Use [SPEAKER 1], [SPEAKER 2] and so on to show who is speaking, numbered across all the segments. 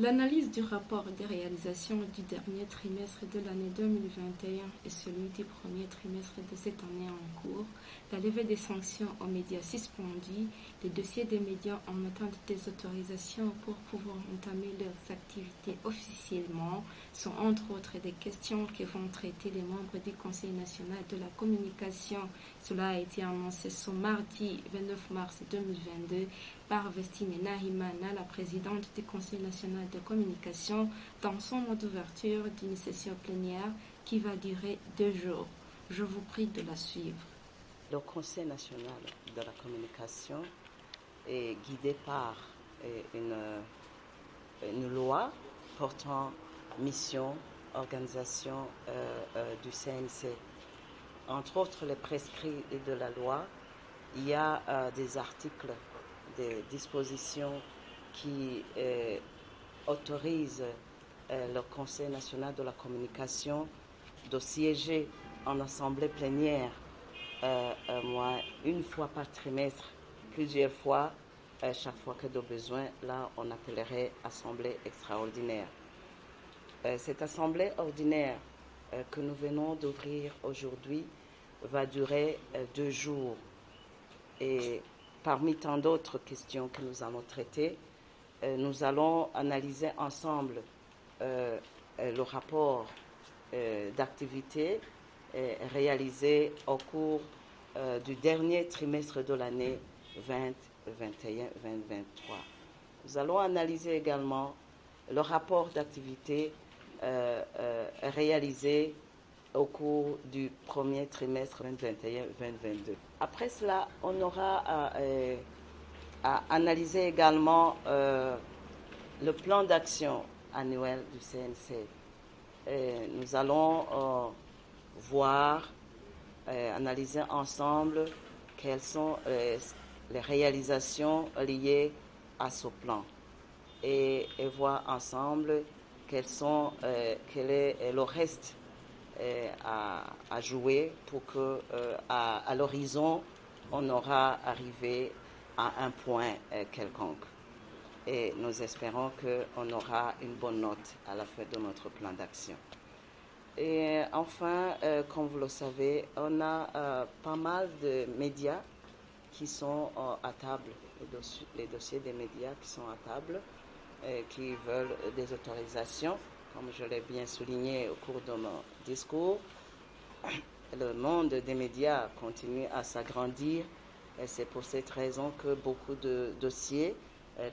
[SPEAKER 1] L'analyse du rapport des réalisations du dernier trimestre de l'année 2021 et celui du premier trimestre de cette année en cours, la levée des sanctions aux médias suspendus, les dossiers des médias en attente des autorisations pour pouvoir entamer leurs activités officiellement sont entre autres des questions que vont traiter les membres du Conseil national de la communication. Cela a été annoncé ce mardi 29 mars 2022 par Vestine Nahimana, la présidente du Conseil national de communication, dans son mot d'ouverture d'une session plénière qui va durer 2 jours. Je vous prie de la suivre.
[SPEAKER 2] Le Conseil national de la communication est guidé par une loi portant mission, organisation du CNC. Entre autres, les prescrits de la loi, il y a des articles, des dispositions qui autorisent le Conseil national de la communication de siéger en assemblée plénière une fois par trimestre, plusieurs fois, chaque fois que de besoin. Là, on appellerait assemblée extraordinaire. Cette assemblée ordinaire que nous venons d'ouvrir aujourd'hui va durer 2 jours. Et parmi tant d'autres questions que nous allons traiter, nous allons analyser ensemble le rapport d'activité réalisé au cours du dernier trimestre de l'année 2021-2023. Nous allons analyser également le rapport d'activité réalisé au cours du premier trimestre 2021-2022. Après cela, on aura à analyser également le plan d'action annuel du CNC. Nous allons analyser ensemble quelles sont les réalisations liées à ce plan et voir ensemble quel est le reste à jouer pour que à l'horizon on aura arrivé à un point quelconque. Et nous espérons qu'on aura une bonne note à la fin de notre plan d'action. Et enfin, comme vous le savez, on a pas mal de médias qui sont à table, les dossiers des médias qui sont à table, qui veulent des autorisations. Comme je l'ai bien souligné au cours de mon discours, le monde des médias continue à s'agrandir et c'est pour cette raison que beaucoup de dossiers,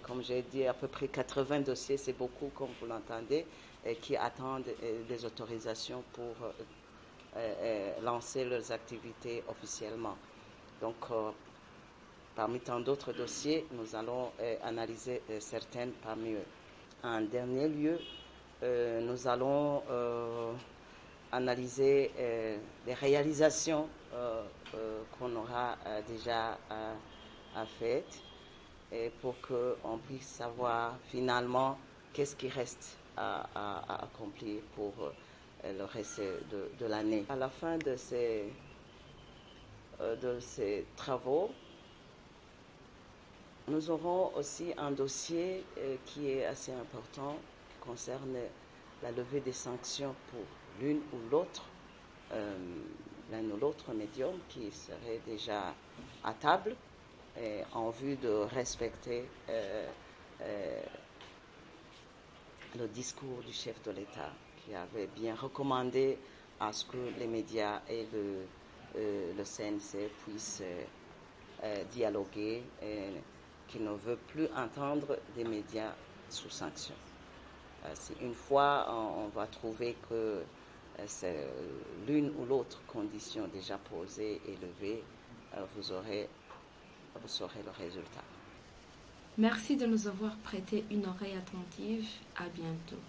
[SPEAKER 2] comme j'ai dit, à peu près 80 dossiers, c'est beaucoup comme vous l'entendez, qui attendent des autorisations pour lancer leurs activités officiellement. Donc, parmi tant d'autres dossiers, nous allons analyser certaines parmi eux. En dernier lieu, nous allons analyser les réalisations qu'on aura déjà faites et pour qu'on puisse savoir finalement qu'est-ce qui reste à accomplir pour le reste de l'année. À la fin de ces travaux, nous aurons aussi un dossier qui est assez important, qui concerne la levée des sanctions pour l'un ou l'autre médium qui serait déjà à table en vue de respecter le discours du chef de l'État qui avait bien recommandé à ce que les médias et le CNC puissent dialoguer et qui ne veut plus entendre des médias sous sanction. Si une fois on va trouver que c'est l'une ou l'autre condition déjà posée et levée, vous saurez le résultat.
[SPEAKER 1] Merci de nous avoir prêté une oreille attentive. À bientôt.